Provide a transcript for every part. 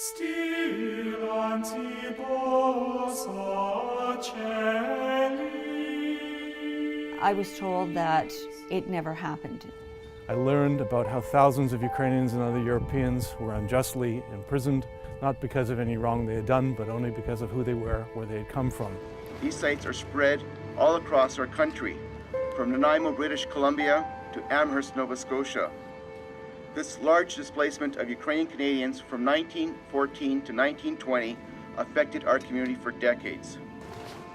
I was told that it never happened. I learned about how thousands of Ukrainians and other Europeans were unjustly imprisoned, not because of any wrong they had done, but only because of who they were, where they had come from. These sites are spread all across our country, from Nanaimo, British Columbia to Amherst, Nova Scotia. This large displacement of Ukrainian Canadians from 1914 to 1920 affected our community for decades.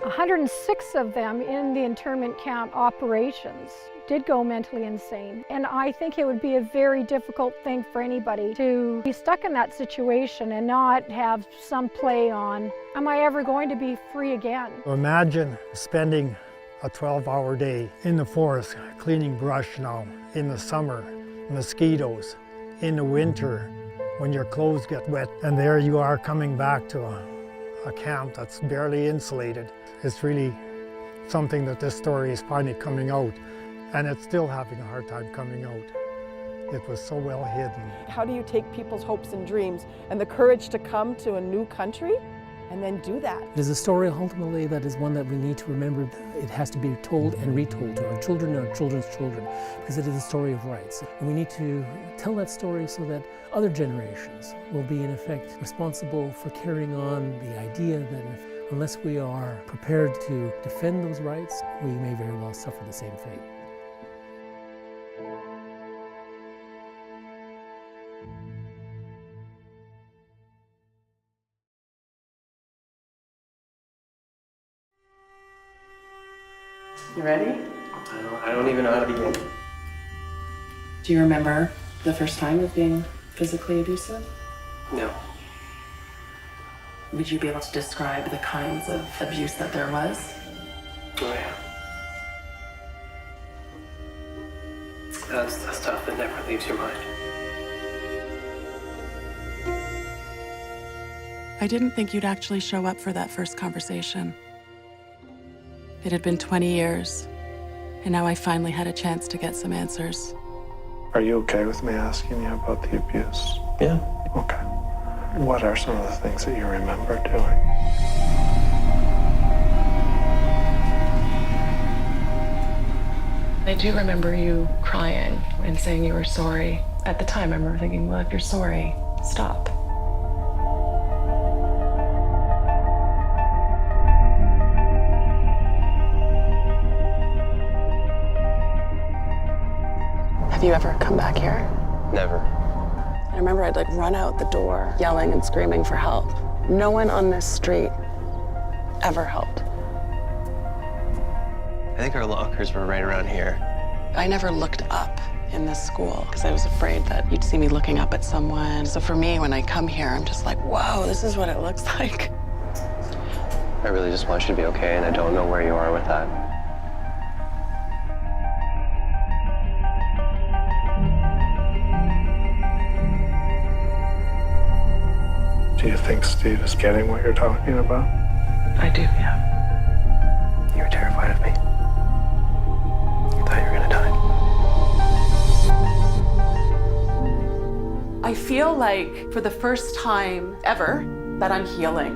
106 of them in the internment camp operations did go mentally insane. And I think it would be a very difficult thing for anybody to be stuck in that situation and not have some play on, am I ever going to be free again? Imagine spending a 12-hour day in the forest cleaning brush now, in the summer, mosquitoes, in the winter, when your clothes get wet, and there you are coming back to a camp that's barely insulated. It's really something that this story is finally coming out, and it's still having a hard time coming out. It was so well hidden. How do you take people's hopes and dreams and the courage to come to a new country and then do that? It is a story ultimately that is one that we need to remember. It has to be told and retold to our children and our children's children, because it is a story of rights. And we need to tell that story so that other generations will be in effect responsible for carrying on the idea that unless we are prepared to defend those rights, we may very well suffer the same fate. You ready? I don't even know how to begin. Do you remember the first time of being physically abusive? No. Would you be able to describe the kinds of abuse that there was? Oh yeah. That's the stuff that never leaves your mind. I didn't think you'd actually show up for that first conversation. It had been 20 years, and now I finally had a chance to get some answers. Are you okay with me asking you about the abuse? Yeah. Okay. What are some of the things that you remember doing? I do remember you crying and saying you were sorry. At the time, I remember thinking, well, if you're sorry, stop. Have you ever come back here? Never. I remember I'd run out the door, yelling and screaming for help. No one on this street ever helped. I think our lockers were right around here. I never looked up in this school because I was afraid that you'd see me looking up at someone. So for me, when I come here, I'm just like, whoa, this is what it looks like. I really just want you to be okay, and I don't know where you are with that. Do you think Steve is getting what you're talking about? I do, yeah. You were terrified of me. You thought you were gonna die. I feel like for the first time ever that I'm healing.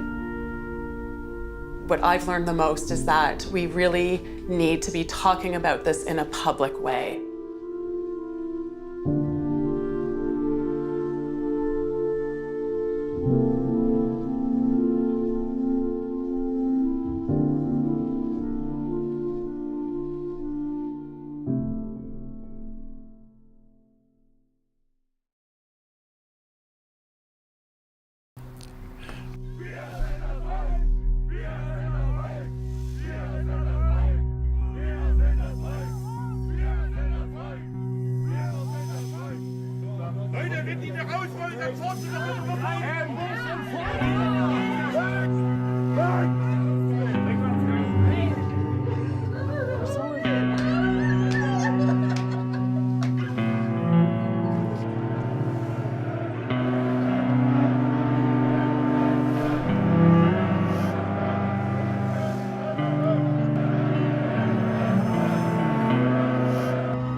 What I've learned the most is that we really need to be talking about this in a public way.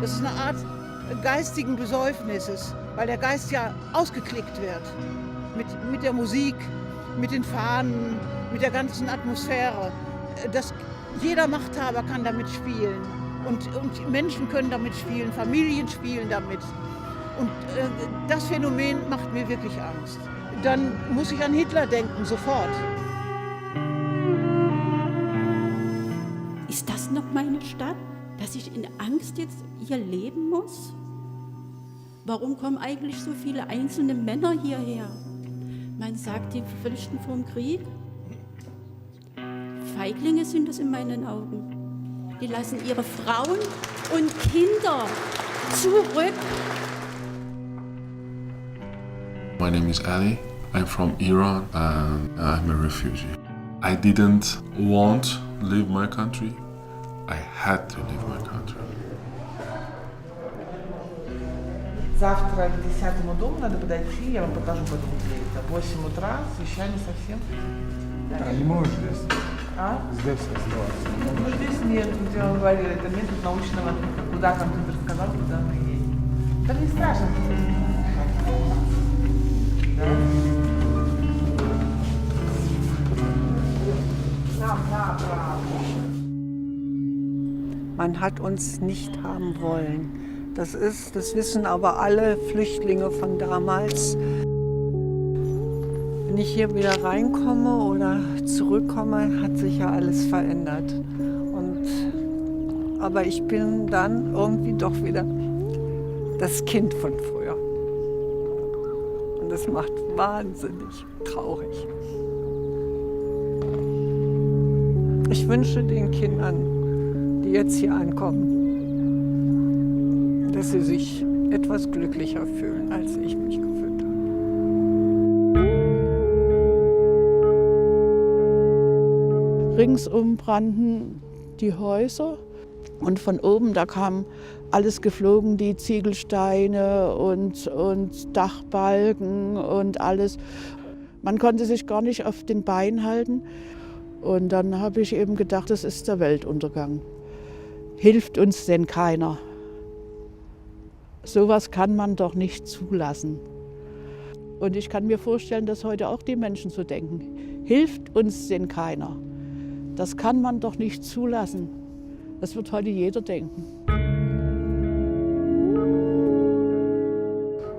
Das ist eine Art geistigen Besäufnisses, weil der Geist ja ausgeklickt wird. mit der Musik, mit den Fahnen, mit der ganzen Atmosphäre. Jeder Machthaber kann damit spielen und Menschen können damit spielen, Familien spielen damit. Und das Phänomen macht mir wirklich Angst. Dann muss ich an Hitler denken, sofort. Ist das noch meine Stadt, dass ich in Angst jetzt hier leben muss? Warum kommen eigentlich so viele einzelne Männer hierher? Man sagt, die flüchten vom Krieg. Feiglinge sind es in meinen Augen. Die lassen ihre Frauen und Kinder zurück. My name is Ali. I'm from Iran and I'm a refugee. I didn't want to leave my country. I had to leave my country. Завтра к 10 дому надо подойти, я вам покажу потом где это. 8 утра, освещение совсем. А не можешь здесь? А? Здесь оставаться. Ну здесь нет, где он говорил, это метод научного, куда компьютер сказал, куда мы едем. Да не страшно. Man hat uns nicht haben wollen. Das wissen aber alle Flüchtlinge von damals. Wenn ich hier wieder reinkomme oder zurückkomme, hat sich ja alles verändert. Aber ich bin dann irgendwie doch wieder das Kind von früher. Und das macht wahnsinnig traurig. Ich wünsche den Kindern, die jetzt hier ankommen, dass sie sich etwas glücklicher fühlen, als ich mich gefühlt habe. Ringsum brannten die Häuser und von oben, da kam alles geflogen, die Ziegelsteine und Dachbalken und alles. Man konnte sich gar nicht auf den Beinen halten. Und dann habe ich eben gedacht, das ist der Weltuntergang. Hilft uns denn keiner? Sowas kann man doch nicht zulassen. Und ich kann mir vorstellen, dass heute auch die Menschen so denken. Hilft uns denn keiner? Das kann man doch nicht zulassen. Das wird heute jeder denken.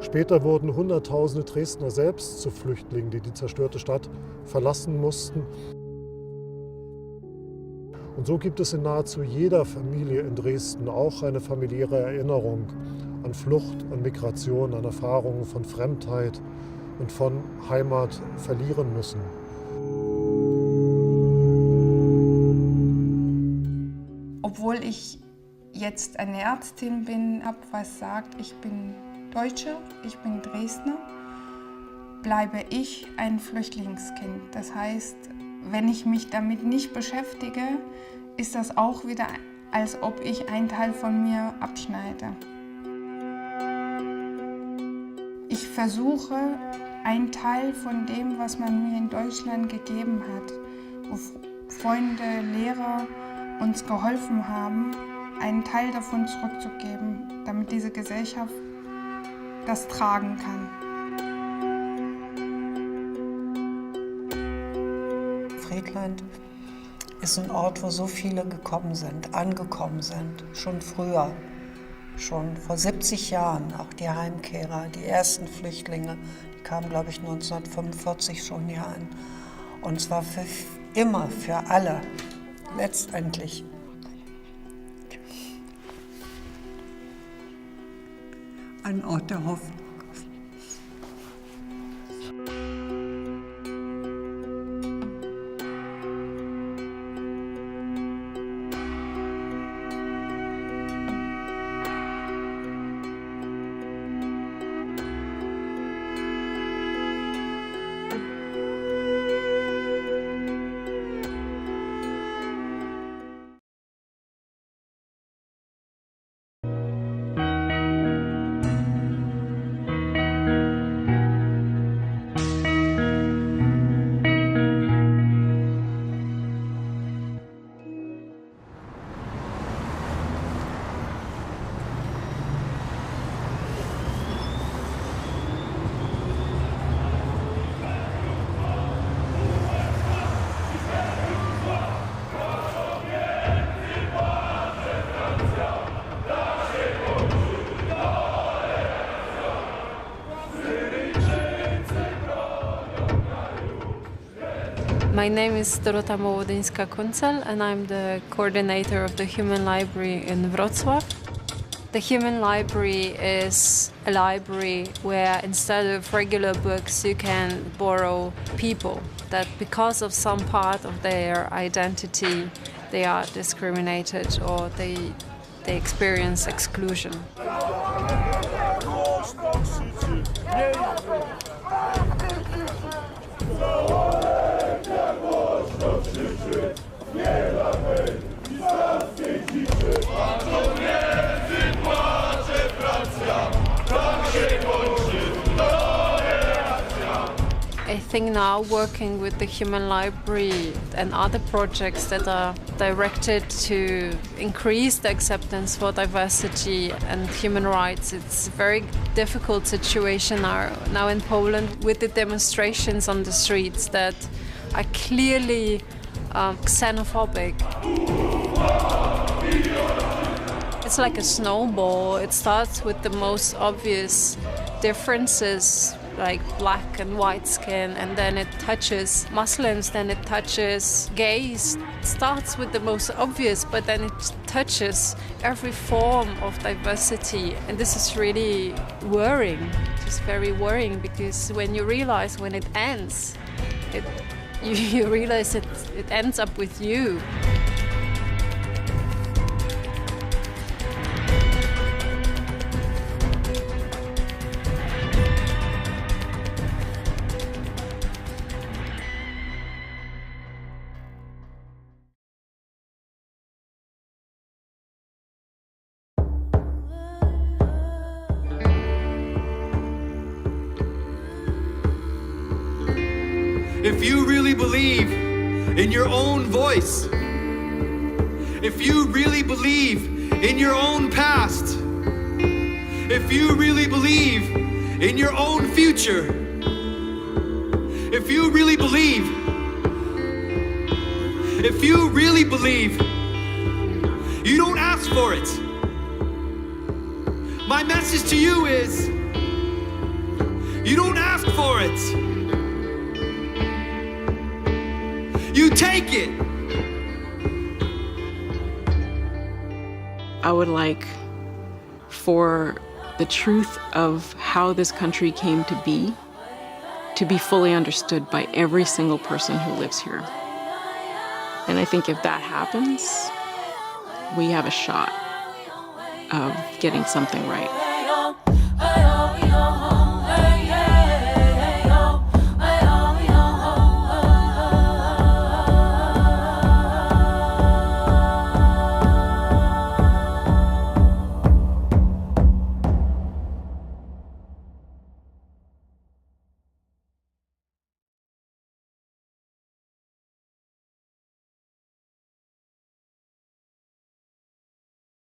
Später wurden Hunderttausende Dresdner selbst zu Flüchtlingen, die die zerstörte Stadt verlassen mussten. Und so gibt es in nahezu jeder Familie in Dresden auch eine familiäre Erinnerung an Flucht, an Migration, an Erfahrungen von Fremdheit und von Heimat verlieren müssen. Obwohl ich jetzt eine Ärztin bin, habe was sagt, ich bin Deutsche, ich bin Dresdner, bleibe ich ein Flüchtlingskind. Das heißt, wenn ich mich damit nicht beschäftige, ist das auch wieder, als ob ich einen Teil von mir abschneide. Ich versuche, einen Teil von dem, was man mir in Deutschland gegeben hat, wo Freunde, Lehrer uns geholfen haben, einen Teil davon zurückzugeben, damit diese Gesellschaft das tragen kann. Friedland ist ein Ort, wo so viele gekommen sind, angekommen sind, schon früher, schon vor 70 Jahren, auch die Heimkehrer, die ersten Flüchtlinge, die kamen, glaube ich, 1945 schon hier an. Und zwar für immer, für alle, letztendlich. Ein Ort der Hoffnung. My name is Dorota Mowodyńska-Kuncel and I'm the coordinator of the Human Library in Wrocław. The Human Library is a library where instead of regular books you can borrow people that because of some part of their identity they are discriminated or they experience exclusion. I think now working with the Human Library and other projects that are directed to increase the acceptance for diversity and human rights, it's a very difficult situation now in Poland with the demonstrations on the streets that are clearly xenophobic. It's like a snowball. It starts with the most obvious differences like black and white skin, and then it touches Muslims, then it touches gays. It starts with the most obvious, but then it touches every form of diversity. And this is really worrying, just very worrying, because when you realize when it ends, you realize it ends up with you. If you really believe in your own voice, if you really believe in your own past, if you really believe in your own future, if you really believe, you don't ask for it. My message to you is, you don't ask for it. You take it. I would like for the truth of how this country came to be fully understood by every single person who lives here. And I think if that happens, we have a shot of getting something right.